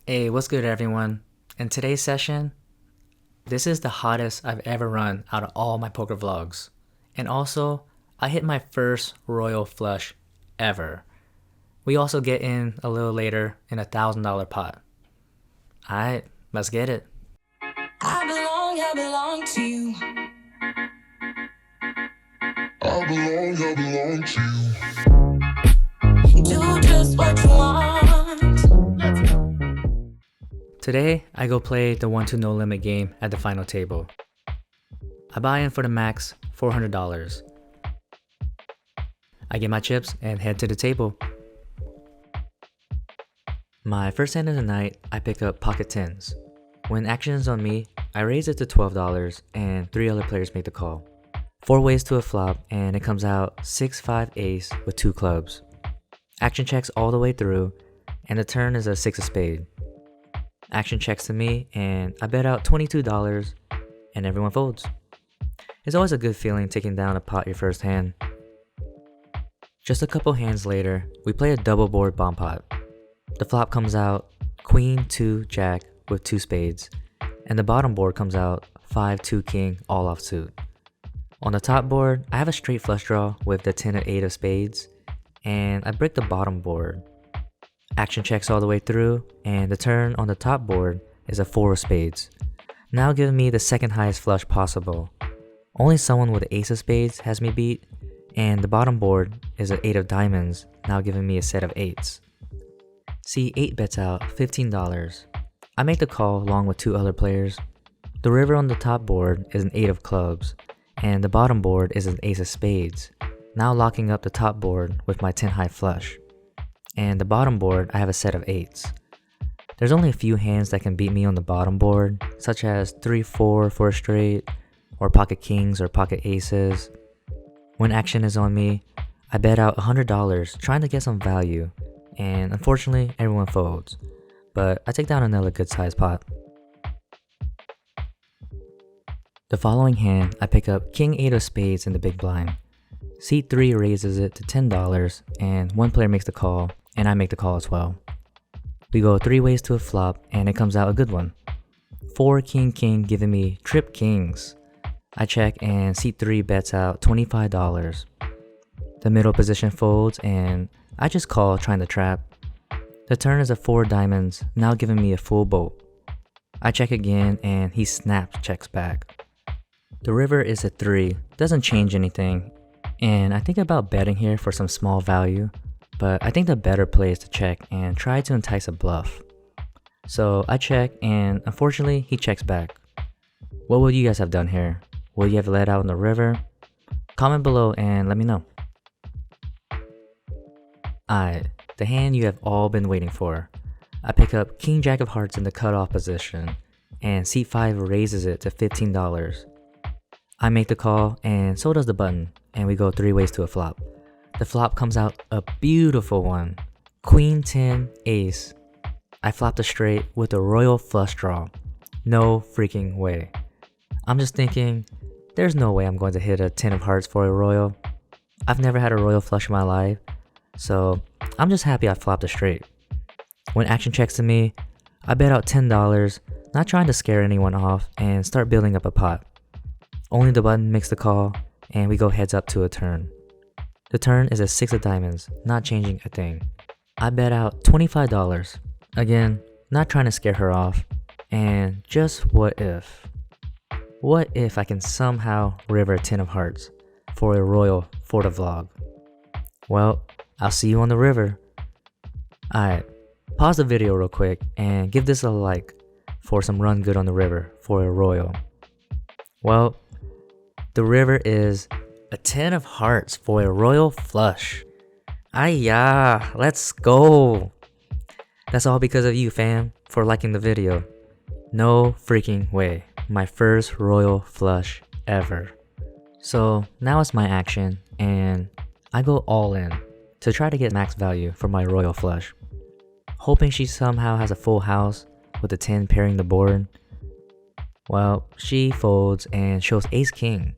Hey, what's good, everyone? In today's session, this is the hottest I've ever run out of all my poker vlogs. And also, I hit my first royal flush ever. We also get in a little later in $1,000 pot. Alright, let's get it. I belong to you. I belong to you. Do just what you want. Today, I go play the 1-2 no limit game at the final table. I buy in for the max $400. I get my chips and head to the table. My first hand of the night, I pick up pocket tens. When action is on me, I raise it to $12 and 3 other players make the call. 4 ways to a flop and it comes out 6-5 ace with 2 clubs. Action checks all the way through and the turn is a 6 of spade. Action checks to me and I bet out $22 and everyone folds. It's always a good feeling taking down a pot your first hand. Just a couple hands later, we play a double board bomb pot. The flop comes out queen 2 jack with 2 spades and the bottom board comes out 5-2 king all offsuit. On the top board, I have a straight flush draw with the 10 and 8 of spades and I break the bottom board. Action checks all the way through and the turn on the top board is a 4 of spades, now giving me the second highest flush possible. Only someone with the ace of spades has me beat, and the bottom board is an 8 of diamonds, now giving me a set of 8s. C8 bets out $15. I make the call along with 2 other players. The river on the top board is an 8 of clubs, and the bottom board is an ace of spades, now locking up the top board with my 10 high flush. And the bottom board, I have a set of 8s. There's only a few hands that can beat me on the bottom board, such as 3-4 for a straight, or pocket kings or pocket aces. When action is on me, I bet out $100 trying to get some value, and unfortunately everyone folds, but I take down another good sized pot. The following hand, I pick up king 8 of spades in the big blind. C3 raises it to $10 and one player makes the call and I make the call as well. We go 3 ways to a flop and it comes out a good one. 4 king king giving me trip kings. I check and C3 bets out $25. The middle position folds and I just call trying to trap. The turn is a 4 diamonds, now giving me a full boat. I check again and he snaps checks back. The river is a 3, doesn't change anything, and I think about betting here for some small value, but I think the better play is to check and try to entice a bluff. So I check and unfortunately he checks back. What would you guys have done here? Will you have let out in the river? Comment below and let me know. Alright, the hand you have all been waiting for. I pick up king jack of hearts in the cutoff position and c5 raises it to $15. I make the call and so does the button and we go 3 ways to a flop. The flop comes out a beautiful one. Queen 10 ace. I flopped a straight with a royal flush draw. No freaking way. I'm just thinking, there's no way I'm going to hit a 10 of hearts for a royal. I've never had a royal flush in my life, so I'm just happy I flopped a straight. When action checks to me, I bet out $10, not trying to scare anyone off and start building up a pot. Only the button makes the call and we go heads up to a turn. The turn is a 6 of diamonds, not changing a thing. I bet out $25. Again, not trying to scare her off. And just what if? What if I can somehow river 10 of hearts for a royal for the vlog? Well, I'll see you on the river. Alright, pause the video real quick and give this a like for some run good on the river for a royal. Well, the river is a 10 of hearts for a royal flush. Ayah, let's go. That's all because of you, fam, for liking the video. No freaking way. My first royal flush ever. So now it's my action and I go all in to try to get max value for my royal flush. Hoping she somehow has a full house with a 10 pairing the board. Well, she folds and shows ace king.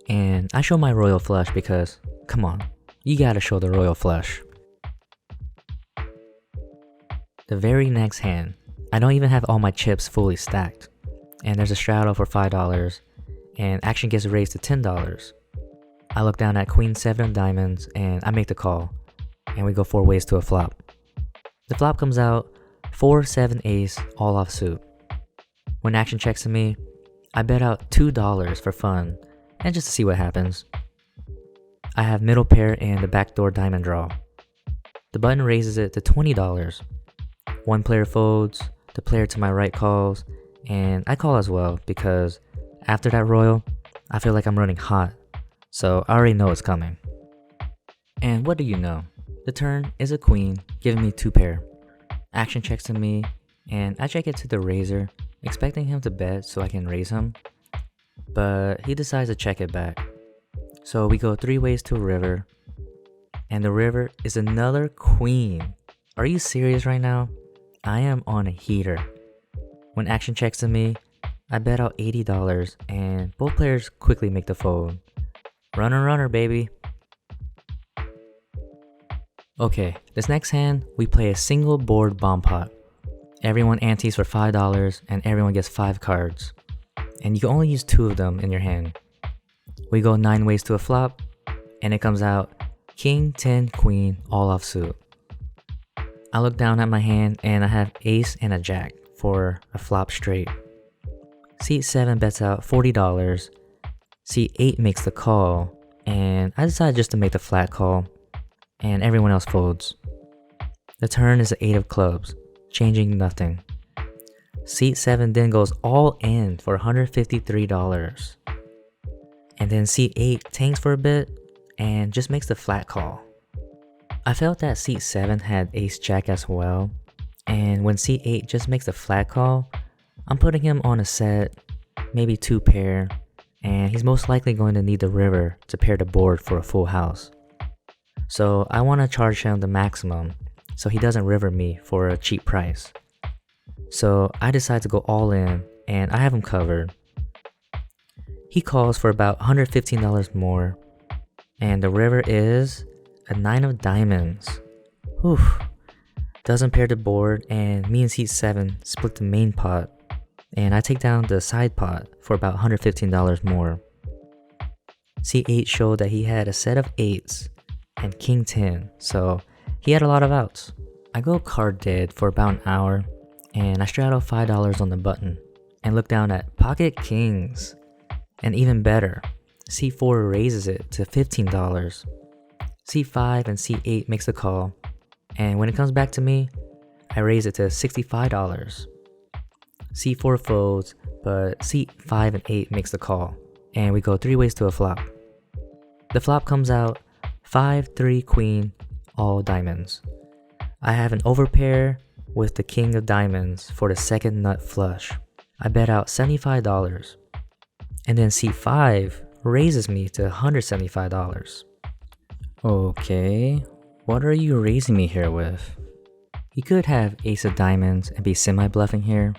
And I show my royal flush because, come on, you gotta show the royal flush. The very next hand, I don't even have all my chips fully stacked, and there's a straddle for $5, and action gets raised to $10. I look down at Queen 7 of diamonds, and I make the call, and we go 4 ways to a flop. The flop comes out 4-7 ace all offsuit. When action checks to me, I bet out $2 for fun, and just to see what happens. I have middle pair and the backdoor diamond draw. The button raises it to $20. One player folds, the player to my right calls, and I call as well because after that royal, I feel like I'm running hot, so I already know it's coming. And what do you know? The turn is a queen, giving me 2 pair. Action checks to me, and I check it to the raiser, expecting him to bet so I can raise him, but he decides to check it back. So we go 3 ways to a river, and the river is another queen. Are you serious right now? I am on a heater. When action checks to me, I bet out $80, and both players quickly make the fold. Runner, runner, baby. Okay, this next hand, we play a single board bomb pot. Everyone antes for $5, and everyone gets 5 cards. And you can only use 2 of them in your hand. We go 9 ways to a flop, and it comes out King, 10, Queen, all offsuit. I look down at my hand, and I have Ace and a Jack for a flop straight. Seat 7 bets out $40. Seat 8 makes the call, and I decide just to make the flat call, and everyone else folds. The turn is the 8 of clubs, changing nothing. Seat 7 then goes all in for $153. And then seat 8 tanks for a bit and just makes the flat call. I felt that seat 7 had ace jack as well, and when seat 8 just makes a flat call, I'm putting him on a set, maybe 2 pair, and he's most likely going to need the river to pair the board for a full house. So I want to charge him the maximum so he doesn't river me for a cheap price. So I decide to go all in, and I have him covered. He calls for about $115 more, and the river is a 9 of diamonds. Whew. Doesn't pair the board, and me and seat 7 split the main pot, and I take down the side pot for about $115 more. Seat 8 showed that he had a set of 8s and king 10, so he had a lot of outs. I go card dead for about an hour, and I straddle $5 on the button and look down at pocket kings. And even better, C4 raises it to $15. C5 and C8 makes the call, and when it comes back to me, I raise it to $65. C4 folds, but C5 and 8 makes the call, and we go 3 ways to a flop. The flop comes out 5-3 queen, all diamonds. I have an overpair with the king of diamonds for the second nut flush. I bet out $75. And then C5 raises me to $175. Okay, what are you raising me here with? He could have ace of diamonds and be semi-bluffing here.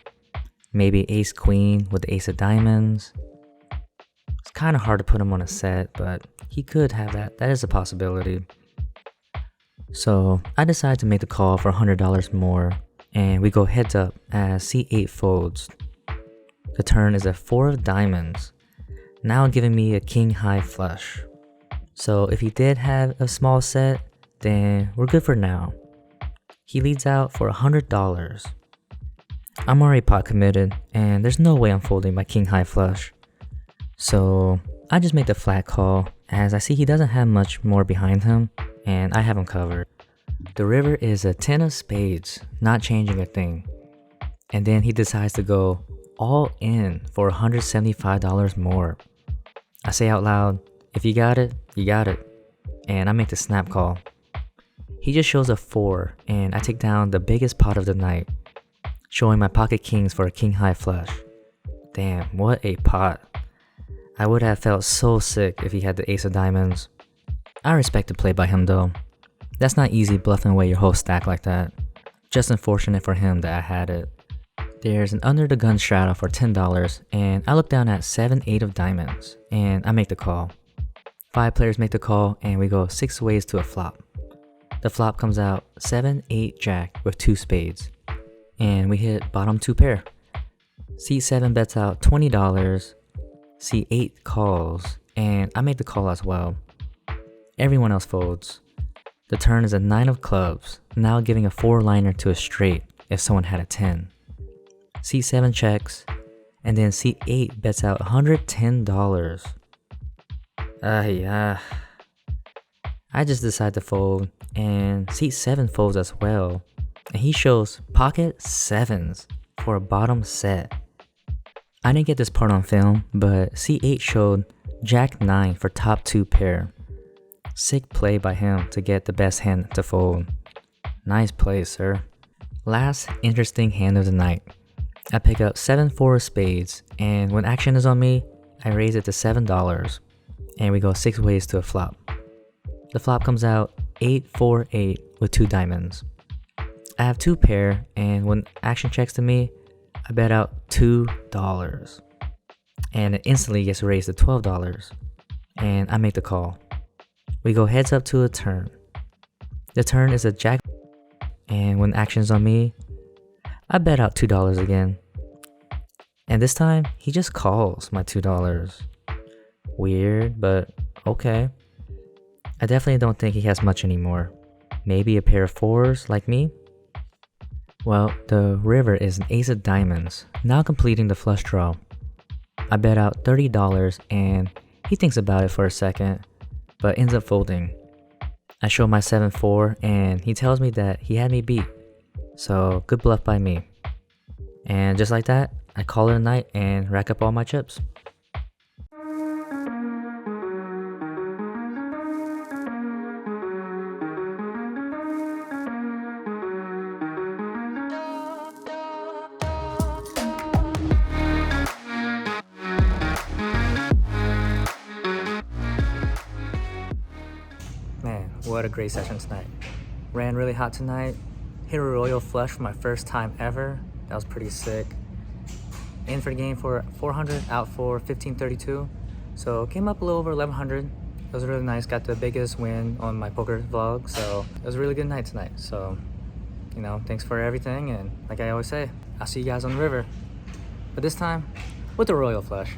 Maybe ace queen with the ace of diamonds. It's kind of hard to put him on a set, but he could have that. That is a possibility. So I decide to make the call for $100 more, and we go heads up as C8 folds. The turn is a 4 of diamonds, now giving me a king high flush. So if he did have a small set, then we're good for now. He leads out for $100. I'm already pot committed, and there's no way I'm folding my king high flush. So I just make the flat call as I see he doesn't have much more behind him, and I have him covered. The river is a 10 of spades, not changing a thing. And then he decides to go all in for $175 more. I say out loud, if you got it, you got it. And I make the snap call. He just shows a 4, and I take down the biggest pot of the night, showing my pocket kings for a king high flush. Damn, what a pot. I would have felt so sick if he had the ace of diamonds. I respect the play by him though. That's not easy bluffing away your whole stack like that. Just unfortunate for him that I had it. There's an under the gun straddle for $10, and I look down at 7-8 of diamonds, and I make the call. 5 players make the call, and we go 6 ways to a flop. The flop comes out 7-8 jack with 2 spades, and we hit bottom 2 pair. Seat 7 bets out $20. Seat 8 calls, and I make the call as well. Everyone else folds. The turn is a 9 of clubs, now giving a 4-liner to a straight if someone had a 10. Seat 7 checks, and then seat 8 bets out $110. I just decide to fold, and seat 7 folds as well, and he shows pocket 7s for a bottom set. I didn't get this part on film, but seat 8 showed Jack 9 for top 2 pair. Sick play by him to get the best hand to fold. Nice play, sir. Last interesting hand of the night. I pick up 7-4 of spades, and when action is on me, I raise it to $7, and we go 6 ways to a flop. The flop comes out 8-4-8 with 2 diamonds. I have 2 pair, and when action checks to me, I bet out $2, and it instantly gets raised to $12, and I make the call. We go heads up to a turn. The turn is a jack, and when action's on me, I bet out $2 again. And this time, he just calls my $2. Weird, but okay. I definitely don't think he has much anymore. Maybe a pair of 4s like me? Well, the river is an ace of diamonds, now completing the flush draw. I bet out $30 and he thinks about it for a second, but ends up folding. I show my 7-4 and he tells me that he had me beat, so good bluff by me. And just like that, I call it a night and rack up all my chips. Man, what a great session tonight. Ran really hot tonight. Hit a royal flush for my first time ever. That was pretty sick. In for the game for 400, out for 1532. So came up a little over 1100. It was really nice. Got the biggest win on my poker vlog. So it was a really good night tonight. So, thanks for everything. And like I always say, I'll see you guys on the river. But this time, with the royal flush.